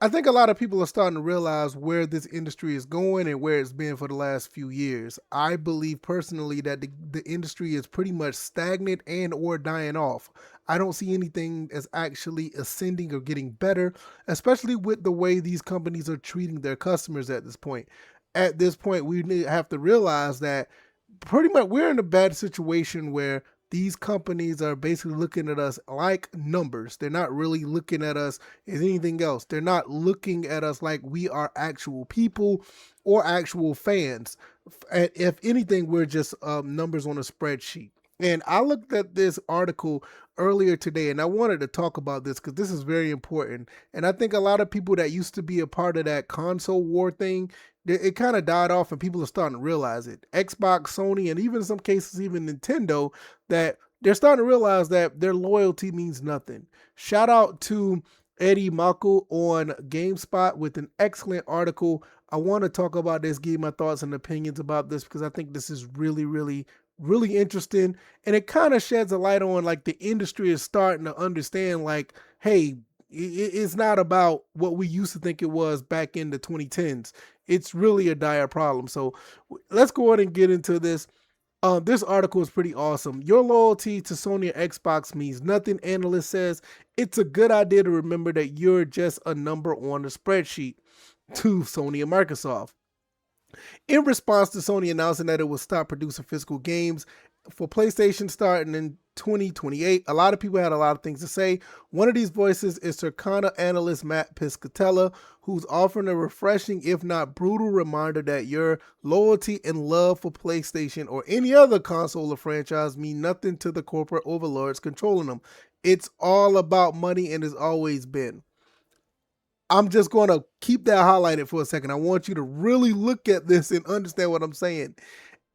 I think a lot of people are starting to realize where this industry is going and where it's been for the last few years. I believe personally that the industry is pretty much stagnant and or dying off. I don't see anything as actually ascending or getting better, especially with the way these companies are treating their customers at this point. At this point, have to realize that pretty much we're in a bad situation where these companies are basically looking at us like numbers. They're not really looking at us as anything else. They're not looking at us like we are actual people or actual fans. If anything, we're just numbers on a spreadsheet. And I looked at this article earlier today and I wanted to talk about this because this is very important. And I think a lot of people that used to be a part of that console war thing, it kind of died off and people are starting to realize it. Xbox, Sony, and even in some cases, even Nintendo, that they're starting to realize that their loyalty means nothing. Shout out to Eddie Mako on GameSpot with an excellent article. I want to talk about this, give my thoughts and opinions about this because I think this is really, really, really interesting. And it kind of sheds a light on like the industry is starting to understand like, hey, it's not about what we used to think it was back in the 2010s. It's really a dire problem. So let's go ahead and get into this. This article is pretty awesome. Your loyalty to Sony or Xbox means nothing, analyst says. It's a good idea to remember that you're just a number on the spreadsheet to Sony and Microsoft. In response to Sony announcing that it will stop producing physical games for PlayStation starting in 2028, a lot of people had a lot of things to say. One of these voices is Circana analyst Matt Piscatella, who's offering a refreshing, if not brutal, reminder that your loyalty and love for PlayStation or any other console or franchise mean nothing to the corporate overlords controlling them. It's all about money and has always been. I'm just going to keep that highlighted for a second. I want you to really look at this and understand what I'm saying.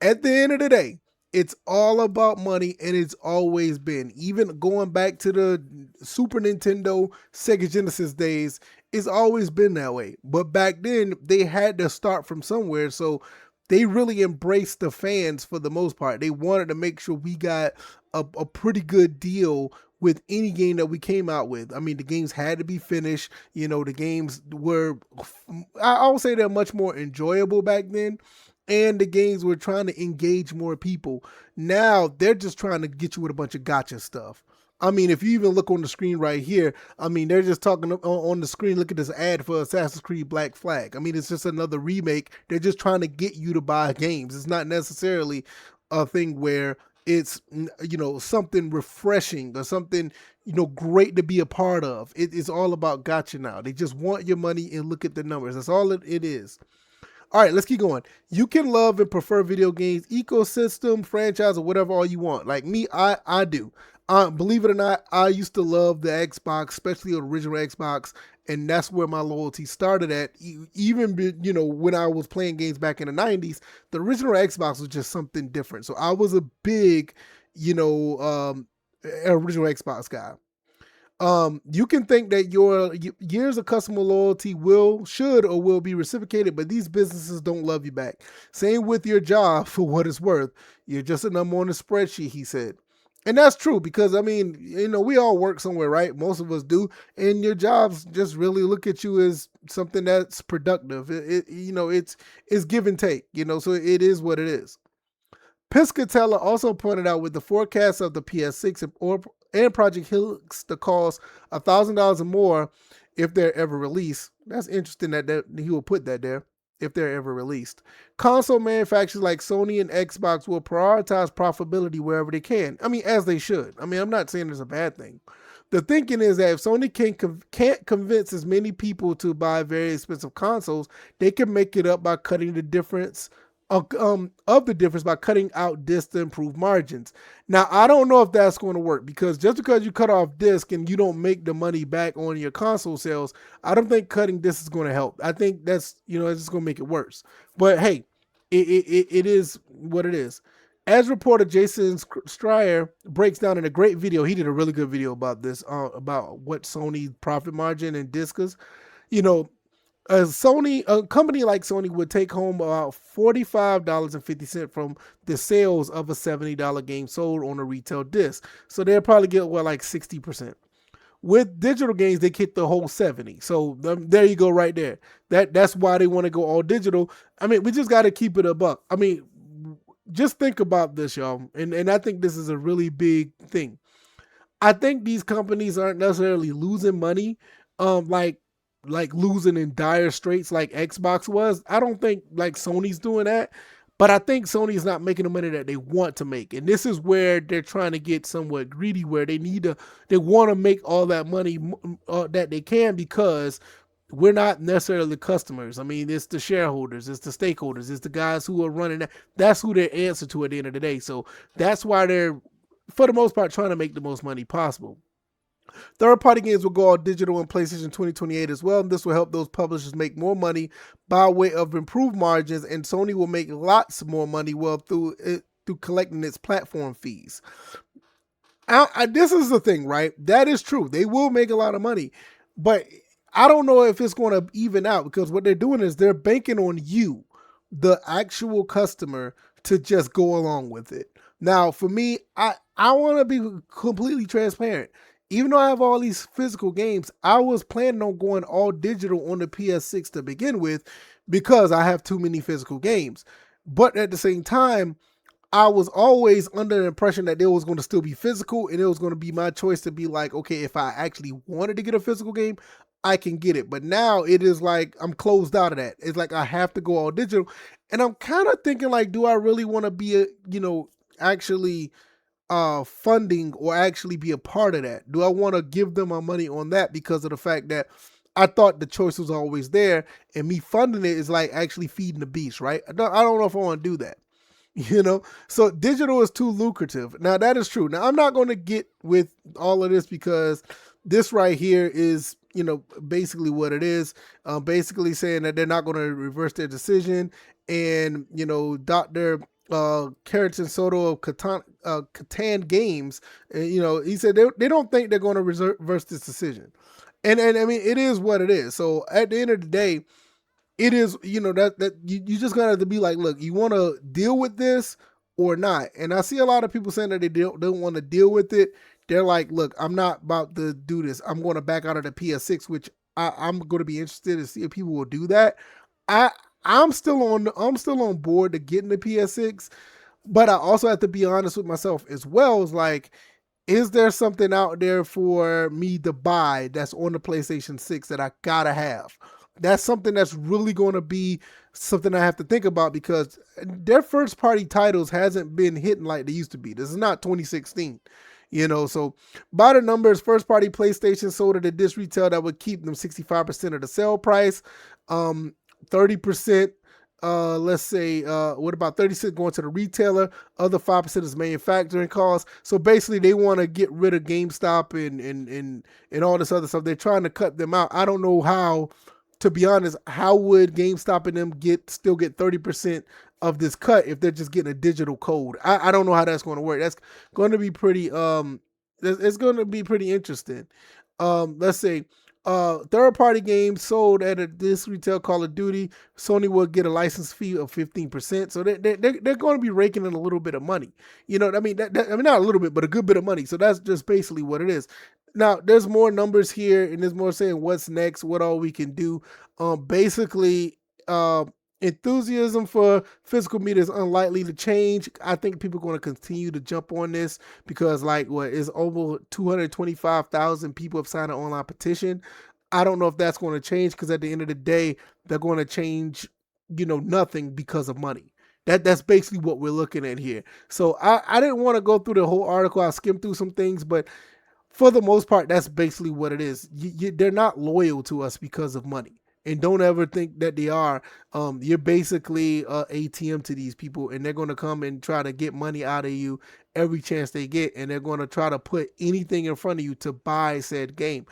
At the end of the day, it's all about money and it's always been. Even going back to the Super Nintendo, Sega Genesis days, it's always been that way. But back then, they had to start from somewhere. So they really embraced the fans for the most part. They wanted to make sure we got a pretty good deal with any game that we came out with. I mean, the games had to be finished. You know, the games were, I would say they're much more enjoyable back then. And the games were trying to engage more people. Now they're just trying to get you with a bunch of gotcha stuff. I mean, if you even look on the screen right here, I mean, they're just talking on the screen. Look at this ad for Assassin's Creed Black Flag. I mean, it's just another remake. They're just trying to get you to buy games. It's not necessarily a thing where it's, you know, something refreshing or something, you know, great to be a part of. It's all about gotcha now. They just want your money and look at the numbers. That's all it is. All right, let's keep going. You can love and prefer video games, ecosystem, franchise, or whatever all you want. Like me, I do. Believe it or not, I used to love the Xbox, especially the original Xbox, and that's where my loyalty started at. Even, you know, when I was playing games back in the 90s, the original Xbox was just something different. So I was a big, you know, original Xbox guy. You can think that your years of customer loyalty should or will be reciprocated, but these businesses don't love you back. Same with your job for what it's worth. You're just a number on a spreadsheet, he said. And that's true because, I mean, you know, we all work somewhere, right? Most of us do. And your jobs just really look at you as something that's productive. You know, it's give and take, you know, so it is what it is. Piscatella also pointed out with the forecast of the PS6 and Project Helix to cost $1,000 or more if they're ever released. That's interesting that he will put that there, if they're ever released. Console manufacturers like Sony and Xbox will prioritize profitability wherever they can. I mean, as they should. I mean, I'm not saying it's a bad thing. The thinking is that if Sony can't convince as many people to buy very expensive consoles, they can make it up by cutting the difference of the difference by cutting out discs to improve margins. Now, I don't know if that's going to work because just because you cut off disc and you don't make the money back on your console sales, I don't think cutting disc is going to help. I think that's, you know, it's just going to make it worse. But hey, it is what it is. As reported, Jason Schreier breaks down in a great video. He did a really good video about this, about what Sony profit margin and disc is. You know, a company like Sony would take home about $45.50 from the sales of a $70 game sold on a retail disc. So they'll probably get like 60%. With digital games, they get the whole 70. So there you go, right there. That's why they want to go all digital. I mean, we just got to keep it a buck. I mean, just think about this, y'all, and I think this is a really big thing. I think these companies aren't necessarily losing money, like losing in dire straits like Xbox was. I don't think like Sony's doing that, but I think Sony's not making the money that they want to make, and this is where they're trying to get somewhat greedy, where they want to make all that money that they can because we're not necessarily the customers. I mean, it's the shareholders, it's the stakeholders, it's the guys who are running that. That's who they answer to at the end of the day. So that's why they're, for the most part, trying to make the most money possible. Third-party games will go all digital in PlayStation 2028 as well, and this will help those publishers make more money by way of improved margins, and Sony will make lots more money through collecting its platform fees. This is the thing, right? That is true. They will make a lot of money, but I don't know if it's going to even out because what they're doing is they're banking on you, the actual customer, to just go along with it. Now, for me, I want to be completely transparent. Even though I have all these physical games, I was planning on going all digital on the PS6 to begin with because I have too many physical games. But at the same time, I was always under the impression that there was going to still be physical and it was going to be my choice to be like, okay, if I actually wanted to get a physical game, I can get it. But now it is like I'm closed out of that. It's like I have to go all digital. And I'm kind of thinking like, do I really want to be actually funding or actually be a part of that? Do I want to give them my money on that because of the fact that I thought the choice was always there and me funding it is like actually feeding the beast, right? I don't know if I want to do that. So digital is too lucrative. Now that is true. Now I'm not going to get with all of this because this right here is, basically what it is. Basically saying that they're not going to reverse their decision. And, Dr. Keratin Soto of Catan Games, he said they don't think they're going to reverse this decision. And I mean, it is what it is. So at the end of the day, it is, that you just gotta have to be like, look, you want to deal with this or not? And I see a lot of people saying that they don't want to deal with it. They're like, look, I'm not about to do this. I'm going to back out of the PS6, which I'm going to be interested to see if people will do that. I'm still on board to getting the PS6, but I also have to be honest with myself as well. It's like, is there something out there for me to buy that's on the PlayStation 6 that I gotta have? That's something that's really going to be something I have to think about because their first party titles hasn't been hitting like they used to be. This is not 2016, so by the numbers, first party PlayStation sold at a disc retail that would keep them 65% of the sale price, 30%. Let's say, what about 30% going to the retailer? Other 5% is manufacturing costs. So basically, they want to get rid of GameStop and all this other stuff. They're trying to cut them out. I don't know how. To be honest, how would GameStop and them still get 30% of this cut if they're just getting a digital code? I don't know how that's going to work. That's going to be pretty it's going to be pretty interesting. Let's say third party games sold at this retail Call of Duty, Sony will get a license fee of 15%. So they're going to be raking in a little bit of money. You know what I mean? I mean, not a little bit, but a good bit of money. So that's just basically what it is. Now, there's more numbers here, and there's more saying what's next, what all we can do. Basically, enthusiasm for physical media is unlikely to change. I think people are going to continue to jump on this because, is over 225,000 people have signed an online petition. I don't know if that's going to change because at the end of the day, they're going to change, nothing because of money. That's basically what we're looking at here. So I didn't want to go through the whole article. I skimmed through some things, but for the most part, that's basically what it is. They're not loyal to us because of money. And don't ever think that they are. You're basically ATM to these people, and they're going to come and try to get money out of you every chance they get, and they're going to try to put anything in front of you to buy said game.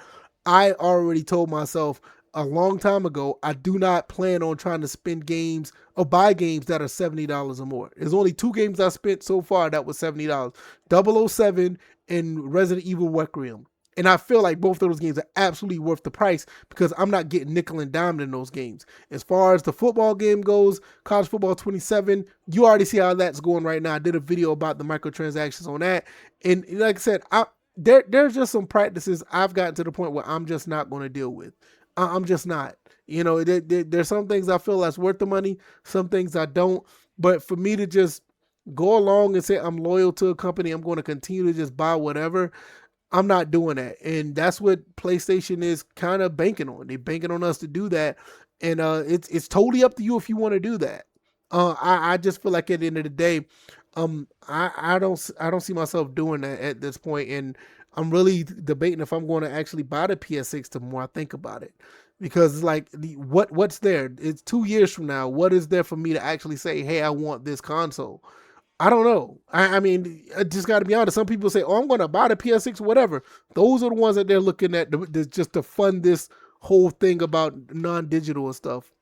I already told myself a long time ago, I do not plan on trying to spend games or buy games that are $70 or more. There's only 2 games I spent so far that was $70. 007 and Resident Evil Requiem. And I feel like both of those games are absolutely worth the price because I'm not getting nickel and dimed in those games. As far as the football game goes, College Football 27, you already see how that's going right now. I did a video about the microtransactions on that. And like I said, there's just some practices I've gotten to the point where I'm just not going to deal with. I'm just not. You know, there's some things I feel that's worth the money, some things I don't. But for me to just go along and say I'm loyal to a company, I'm going to continue to just buy whatever. I'm not doing that. And that's what PlayStation is kind of banking on. They're banking on us to do that. And it's totally up to you if you want to do that. I just feel like at the end of the day, I don't see myself doing that at this point. And I'm really debating if I'm going to actually buy the PS6 the more I think about it. Because it's like what's there? It's 2 years from now. What is there for me to actually say, hey, I want this console? I don't know. I mean, I just got to be honest. Some people say, "Oh, I'm going to buy the PS6, whatever." Those are the ones that they're looking at just to fund this whole thing about non-digital and stuff.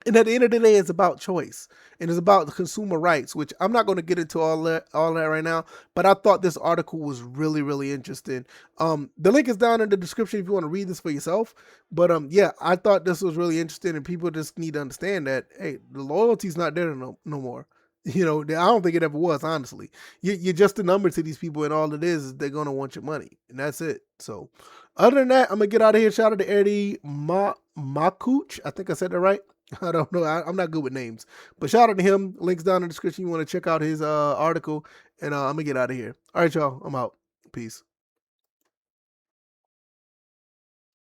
And at the end of the day, it's about choice and it's about the consumer rights, which I'm not going to get into all that right now. But I thought this article was really, really interesting. The link is down in the description if you want to read this for yourself. But yeah, I thought this was really interesting, and people just need to understand that hey, the loyalty's not there no more. You know, I don't think it ever was. Honestly, you're just a number to these people, and all it is they're gonna want your money, and that's it. So, other than that, I'm gonna get out of here. Shout out to Eddie Makuch. I think I said that right. I don't know. I'm not good with names, but shout out to him. Links down in the description. You want to check out his article, and I'm gonna get out of here. All right, y'all. I'm out. Peace.